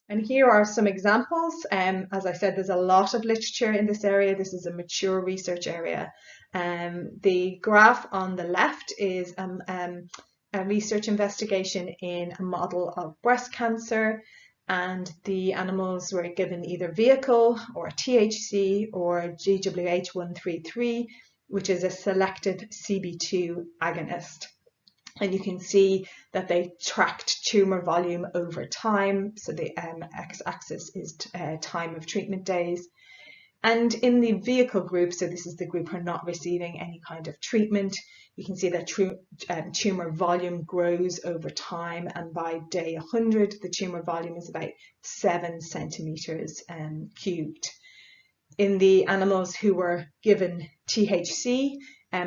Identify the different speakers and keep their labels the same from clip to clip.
Speaker 1: And here are some examples. As I said, there's a lot of literature in this area. This is a mature research area. The graph on the left is a research investigation in a model of breast cancer, and the animals were given either vehicle or THC or GWH133, which is a selective CB2 agonist. And you can see that they tracked tumour volume over time. So the x-axis is time of treatment days. And in the vehicle group, so this is the group who are not receiving any kind of treatment, you can see that tumour volume grows over time, and by day 100 the tumour volume is about 7 centimetres cubed. In the animals who were given THC,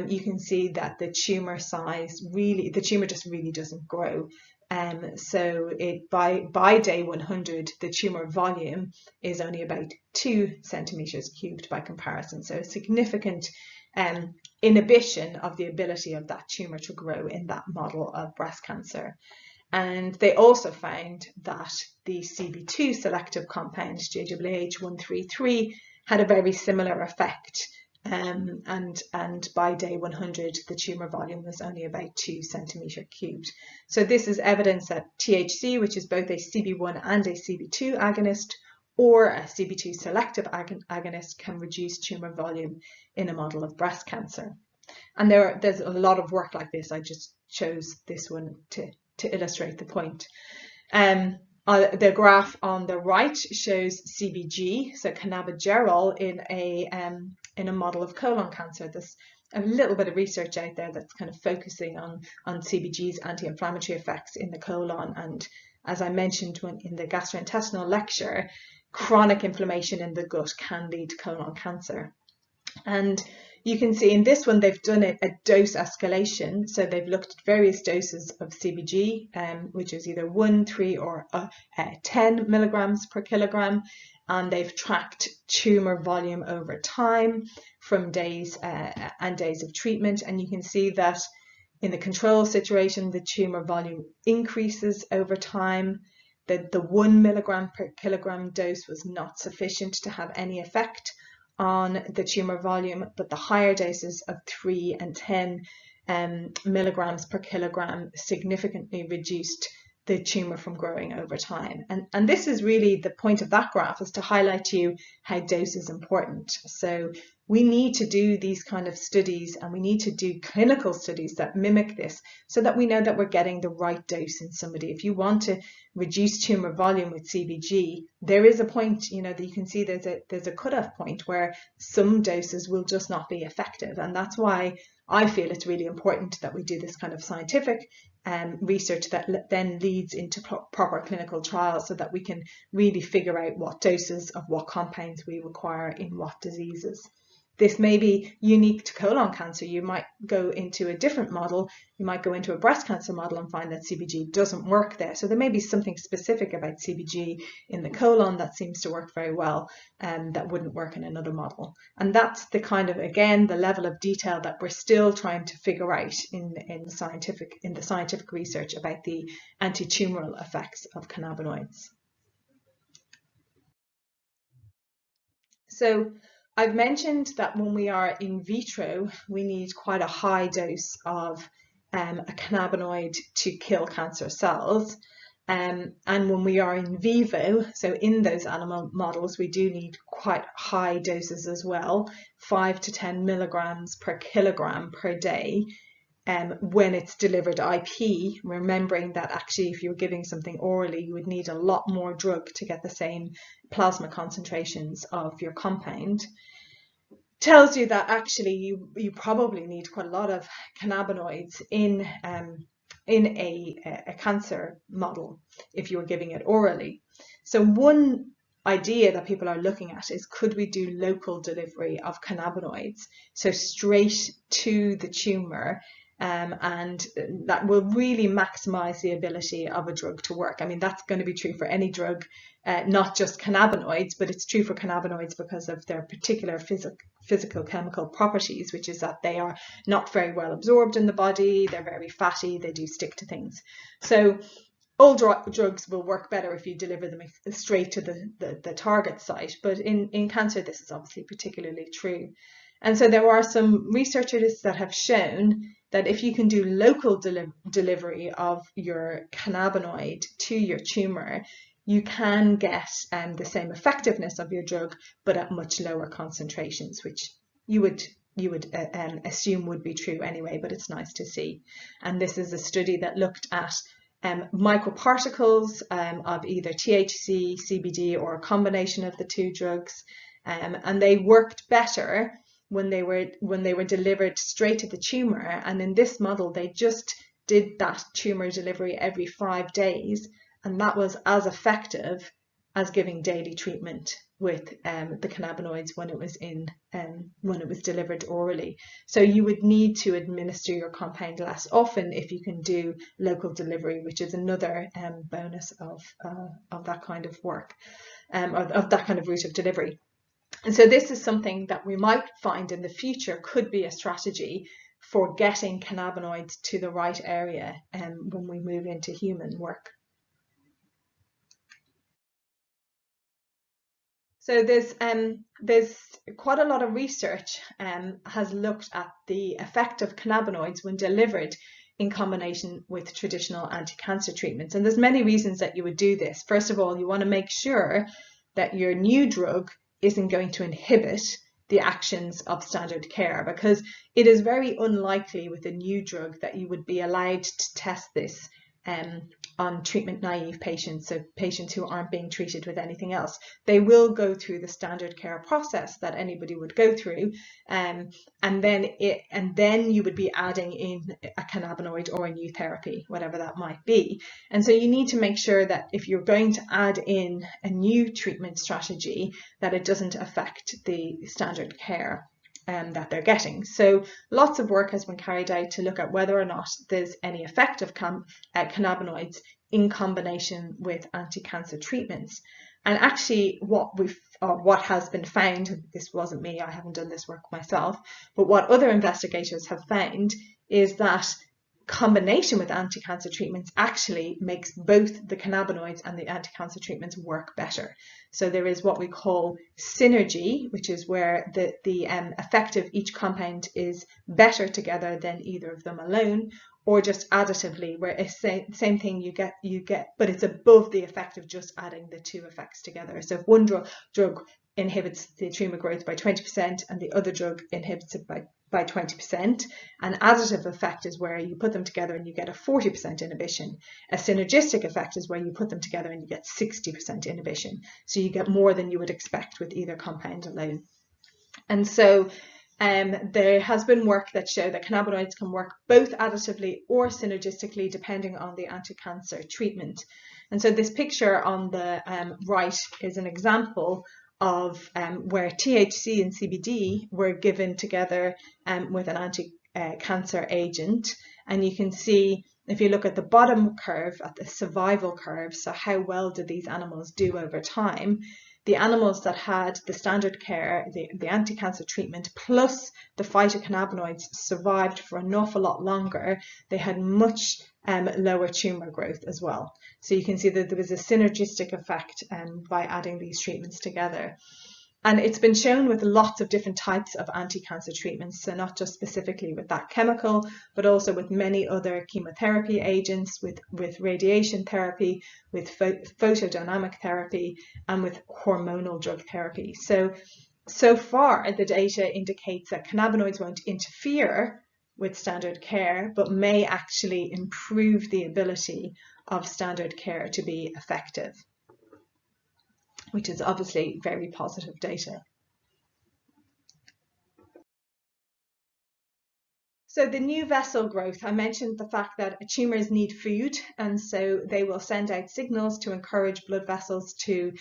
Speaker 1: you can see that the tumour size the tumour just really doesn't grow. So by day 100, the tumour volume is only about 2 centimetres cubed by comparison. So a significant inhibition of the ability of that tumour to grow in that model of breast cancer. And they also found that the CB2 selective compound, GWH133, had a very similar effect. And by day 100, the tumour volume was only about 2 centimetres cubed. So this is evidence that THC, which is both a CB1 and a CB2 agonist, or a CB2 selective agonist, can reduce tumour volume in a model of breast cancer. And there's a lot of work like this. I just chose this one to illustrate the point. The graph on the right shows CBG, so cannabigerol, in a model of colon cancer. There's a little bit of research out there that's kind of focusing on CBG's anti-inflammatory effects in the colon. And as I mentioned in the gastrointestinal lecture, chronic inflammation in the gut can lead to colon cancer. And you can see in this one, they've done a dose escalation. So they've looked at various doses of CBG, which is either 1, 3, or 10 milligrams per kilogram. And they've tracked tumour volume over time from days and days of treatment. And you can see that in the control situation, the tumour volume increases over time. The 1 milligram per kilogram dose was not sufficient to have any effect on the tumour volume, but the higher doses of 3 and 10 milligrams per kilogram significantly reduced the tumour from growing over time. And this is really the point of that graph, is to highlight to you how dose is important. So we need to do these kind of studies, and we need to do clinical studies that mimic this, so that we know that we're getting the right dose in somebody. If you want to reduce tumour volume with CBG, there is a point, that you can see there's a cutoff point where some doses will just not be effective. And that's why I feel it's really important that we do this kind of scientific research that then leads into proper clinical trials, so that we can really figure out what doses of what compounds we require in what diseases. This may be unique to colon cancer. You might go into a different model. You might go into a breast cancer model and find that CBG doesn't work there. So there may be something specific about CBG in the colon that seems to work very well, that wouldn't work in another model. And that's the kind of, again, the level of detail that we're still trying to figure out in the scientific research about the anti-tumoral effects of cannabinoids. So I've mentioned that when we are in vitro, we need quite a high dose of a cannabinoid to kill cancer cells. And when we are in vivo, so in those animal models, we do need quite high doses as well, 5 to 10 milligrams per kilogram per day. When it's delivered IP, remembering that actually if you're giving something orally, you would need a lot more drug to get the same plasma concentrations of your compound. Tells you that actually you probably need quite a lot of cannabinoids in a cancer model if you're giving it orally. So one idea that people are looking at is, could we do local delivery of cannabinoids, so straight to the tumour, and that will really maximize the ability of a drug to work. I mean, that's going to be true for any drug, not just cannabinoids, but it's true for cannabinoids because of their particular physical chemical properties, which is that they are not very well absorbed in the body, they're very fatty, they do stick to things. So all drugs will work better if you deliver them straight to the target site, but in cancer this is obviously particularly true. And so there are some researchers that have shown that if you can do local delivery of your cannabinoid to your tumour, you can get the same effectiveness of your drug, but at much lower concentrations, which you would assume would be true anyway, but it's nice to see. And this is a study that looked at microparticles of either THC, CBD, or a combination of the two drugs, and they worked better when they were delivered straight to the tumour. And in this model, they just did that tumour delivery every 5 days, and that was as effective as giving daily treatment with the cannabinoids when it was delivered orally. So you would need to administer your compound less often if you can do local delivery, which is another bonus of that kind of work, of that kind of route of delivery. And so this is something that we might find in the future could be a strategy for getting cannabinoids to the right area when we move into human work. So there's quite a lot of research has looked at the effect of cannabinoids when delivered in combination with traditional anti-cancer treatments. And there's many reasons that you would do this. First of all, you want to make sure that your new drug isn't going to inhibit the actions of standard care, because it is very unlikely with a new drug that you would be allowed to test this on treatment naive patients, so patients who aren't being treated with anything else. They will go through the standard care process that anybody would go through, and then you would be adding in a cannabinoid or a new therapy, whatever that might be. And so you need to make sure that if you're going to add in a new treatment strategy, that it doesn't affect the standard care that they're getting. So lots of work has been carried out to look at whether or not there's any effect of cannabinoids in combination with anti-cancer treatments. And actually what has been found, this wasn't me, I haven't done this work myself, but what other investigators have found is that combination with anti-cancer treatments actually makes both the cannabinoids and the anti-cancer treatments work better. So there is what we call synergy, which is where the effect of each compound is better together than either of them alone, or just additively, where it's same thing you get, but it's above the effect of just adding the two effects together. So if one drug inhibits the tumor growth by 20% and the other drug inhibits it by 20%. An additive effect is where you put them together and you get a 40% inhibition. A synergistic effect is where you put them together and you get 60% inhibition. So you get more than you would expect with either compound alone. And so there has been work that show that cannabinoids can work both additively or synergistically depending on the anti-cancer treatment. And so this picture on the right is an example of where THC and CBD were given together with an anti-cancer agent. And you can see, if you look at the bottom curve, at the survival curve, so how well did these animals do over time, the animals that had the standard care, the anti-cancer treatment, plus the phytocannabinoids survived for an awful lot longer. They had much lower tumour growth as well. So you can see that there was a synergistic effect by adding these treatments together. And it's been shown with lots of different types of anti-cancer treatments, so not just specifically with that chemical, but also with many other chemotherapy agents, with radiation therapy, with photodynamic therapy, and with hormonal drug therapy. So far, the data indicates that cannabinoids won't interfere with standard care, but may actually improve the ability of standard care to be effective, which is obviously very positive data. So the new vessel growth, I mentioned the fact that tumours need food, and so they will send out signals to encourage blood vessels to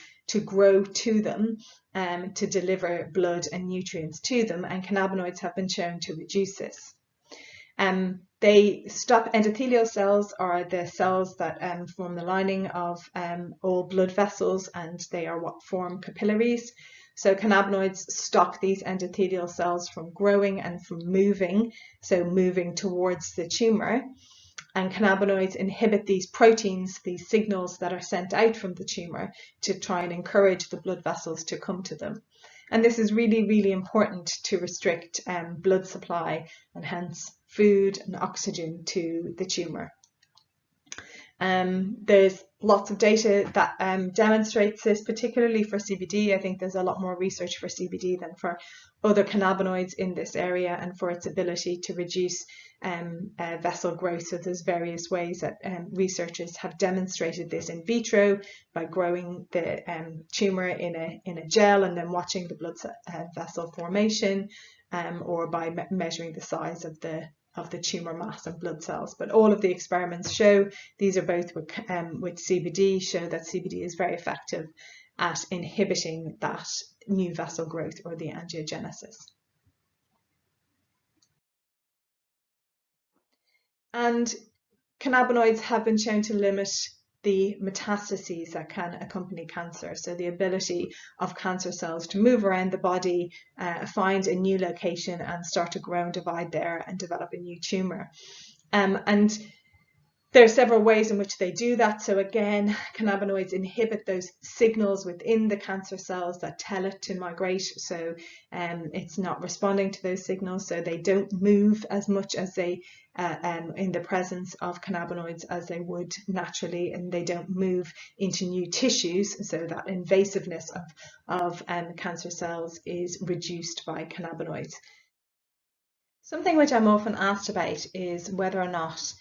Speaker 1: grow to them, to deliver blood and nutrients to them, and cannabinoids have been shown to reduce this. They stop endothelial cells, are the cells that form the lining of all blood vessels, and they are what form capillaries. So cannabinoids stop these endothelial cells from growing and from moving, so moving towards the tumour. And cannabinoids inhibit these proteins, these signals that are sent out from the tumour to try and encourage the blood vessels to come to them. And this is really, really important to restrict blood supply and hence food and oxygen to the tumour. There's lots of data that demonstrates this, particularly for CBD. I think there's a lot more research for CBD than for other cannabinoids in this area, and for its ability to reduce vessel growth. So there's various ways that researchers have demonstrated this in vitro by growing the tumour in a gel and then watching the blood vessel formation, or by measuring the size of the tumour mass and blood cells. But all of the experiments show, these are both with CBD, show that CBD is very effective at inhibiting that new vessel growth or the angiogenesis. And cannabinoids have been shown to limit the metastases that can accompany cancer. So the ability of cancer cells to move around the body, find a new location and start to grow and divide there and develop a new tumour. And there are several ways in which they do that. So again, cannabinoids inhibit those signals within the cancer cells that tell it to migrate. So it's not responding to those signals, so they don't move as much as they in the presence of cannabinoids as they would naturally, and they don't move into new tissues, so that invasiveness of cancer cells is reduced by cannabinoids. Something which I'm often asked about is whether or not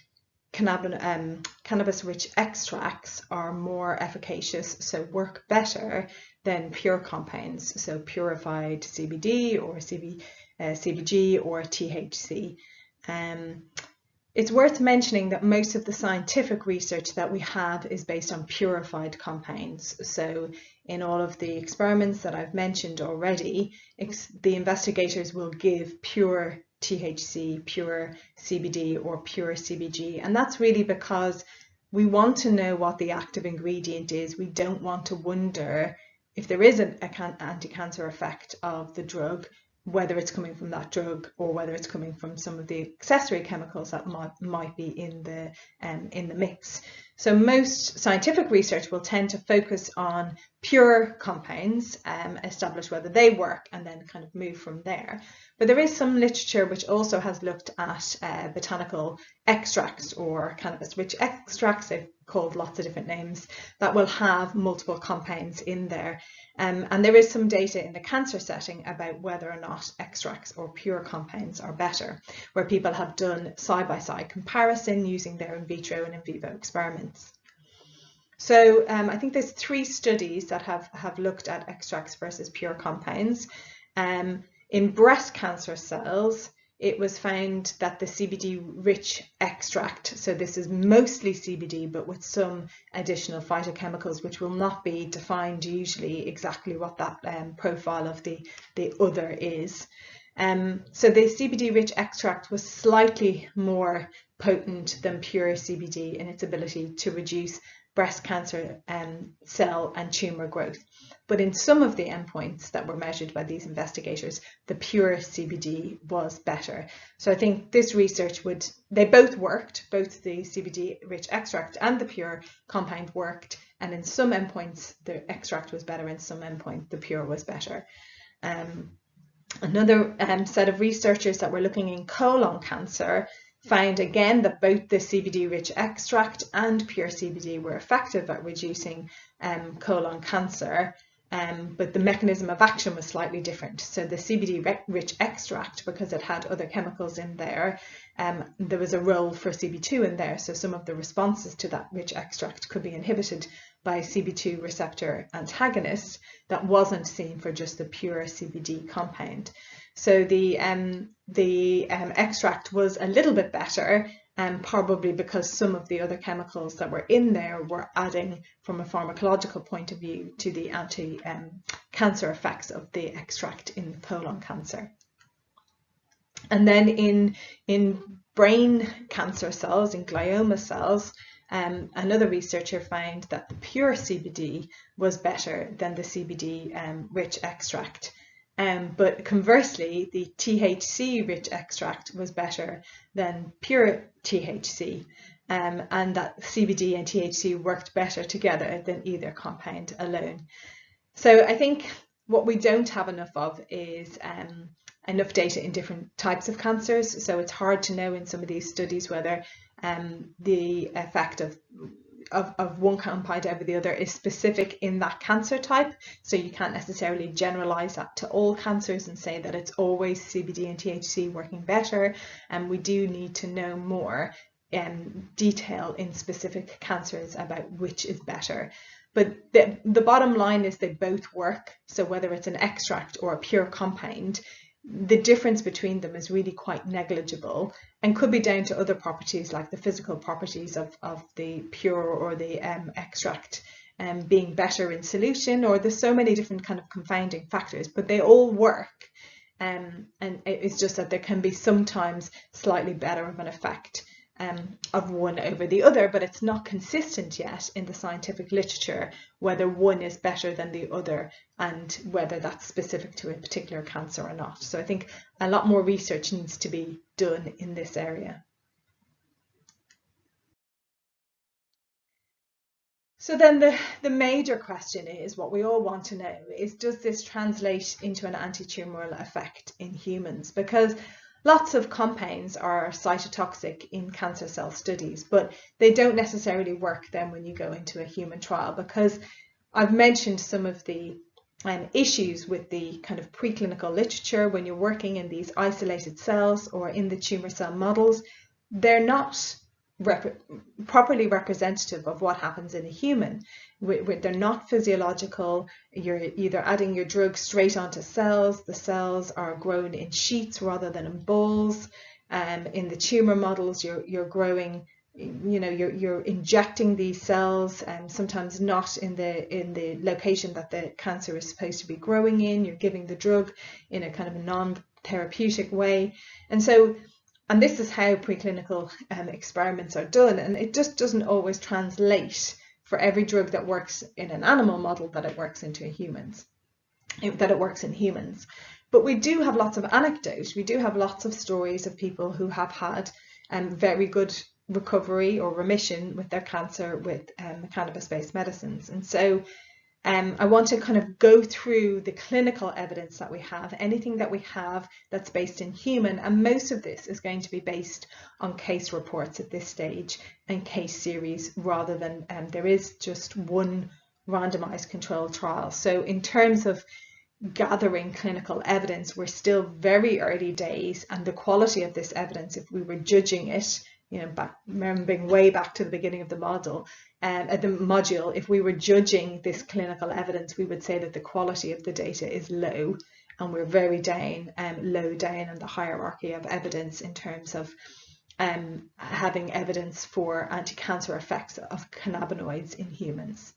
Speaker 1: cannabis-rich extracts are more efficacious, so work better than pure compounds, so purified CBD or CBG or THC. It's worth mentioning that most of the scientific research that we have is based on purified compounds. So in all of the experiments that I've mentioned already, the investigators will give pure THC, pure CBD or pure CBG, and that's really because we want to know what the active ingredient is. We don't want to wonder if there is an anti-cancer effect of the drug, whether it's coming from that drug or whether it's coming from some of the accessory chemicals that might be in the mix. So most scientific research will tend to focus on pure compounds, establish whether they work, and then kind of move from there. But there is some literature which also has looked at botanical extracts or cannabis-rich extracts. They've called lots of different names that will have multiple compounds in there. And there is some data in the cancer setting about whether or not extracts or pure compounds are better, where people have done side-by-side comparison using their in vitro and in vivo experiments. So I think there's 3 studies that have looked at extracts versus pure compounds. In breast cancer cells, it was found that the CBD-rich extract, so this is mostly CBD but with some additional phytochemicals which will not be defined usually exactly what that profile of the other is. So the CBD-rich extract was slightly more potent than pure CBD in its ability to reduce breast cancer cell and tumour growth. But in some of the endpoints that were measured by these investigators, the pure CBD was better. So I think this research they both worked, both the CBD-rich extract and the pure compound worked, and in some endpoints the extract was better, in some endpoints the pure was better. Another set of researchers that were looking in colon cancer found again that both the CBD-rich extract and pure CBD were effective at reducing colon cancer, but the mechanism of action was slightly different. So the CBD-rich extract, because it had other chemicals in there, there was a role for CB2 in there, so some of the responses to that rich extract could be inhibited by CB2 receptor antagonists that wasn't seen for just the pure CBD compound. So the extract was a little bit better, probably because some of the other chemicals that were in there were adding, from a pharmacological point of view, to the anti-cancer effects of the extract in colon cancer. And then in brain cancer cells, in glioma cells, another researcher found that the pure CBD was better than the CBD rich extract. But conversely, the THC-rich extract was better than pure THC, and that CBD and THC worked better together than either compound alone. So I think what we don't have enough of is enough data in different types of cancers. So it's hard to know in some of these studies whether the effect of one compound over the other is specific in that cancer type. So you can't necessarily generalize that to all cancers and say that it's always CBD and THC working better. And we do need to know more detail in specific cancers about which is better. But the bottom line is they both work. So whether it's an extract or a pure compound, the difference between them is really quite negligible and could be down to other properties like the physical properties of the pure or the extract being better in solution, or there's so many different kind of confounding factors, but they all work. And it's just that there can be sometimes slightly better of an effect of one over the other, but it's not consistent yet in the scientific literature whether one is better than the other and whether that's specific to a particular cancer or not. So I think a lot more research needs to be done in this area. So then the major question is, what we all want to know is, does this translate into an anti-tumoral effect in humans? Because lots of compounds are cytotoxic in cancer cell studies, but they don't necessarily work then when you go into a human trial, because I've mentioned some of the issues with the kind of preclinical literature. When you're working in these isolated cells or in the tumor cell models, they're not properly representative of what happens in a human. They're not physiological. You're either adding your drug straight onto cells. The cells are grown in sheets rather than in balls. In the tumor models, you're growing, you're injecting these cells, and sometimes not in the location that the cancer is supposed to be growing in. You're giving the drug in a kind of a non-therapeutic way, and this is how preclinical experiments are done, and it just doesn't always translate for every drug that works in an animal model that it works in humans. But we do have lots of anecdotes. We do have lots of stories of people who have had very good recovery or remission with their cancer with cannabis-based medicines. And so I want to kind of go through the clinical evidence that we have, anything that we have that's based in human, and most of this is going to be based on case reports at this stage and case series, rather than there is just one randomized controlled trial. So in terms of gathering clinical evidence, we're still very early days, and the quality of this evidence, if we were judging it, remembering way back to the beginning of the module, if we were judging this clinical evidence, we would say that the quality of the data is low, and we're very low down in the hierarchy of evidence in terms of having evidence for anti-cancer effects of cannabinoids in humans.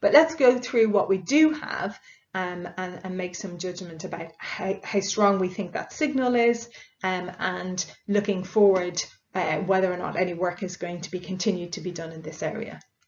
Speaker 1: But let's go through what we do have and make some judgment about how strong we think that signal is, and looking forward whether or not any work is going to be continued to be done in this area.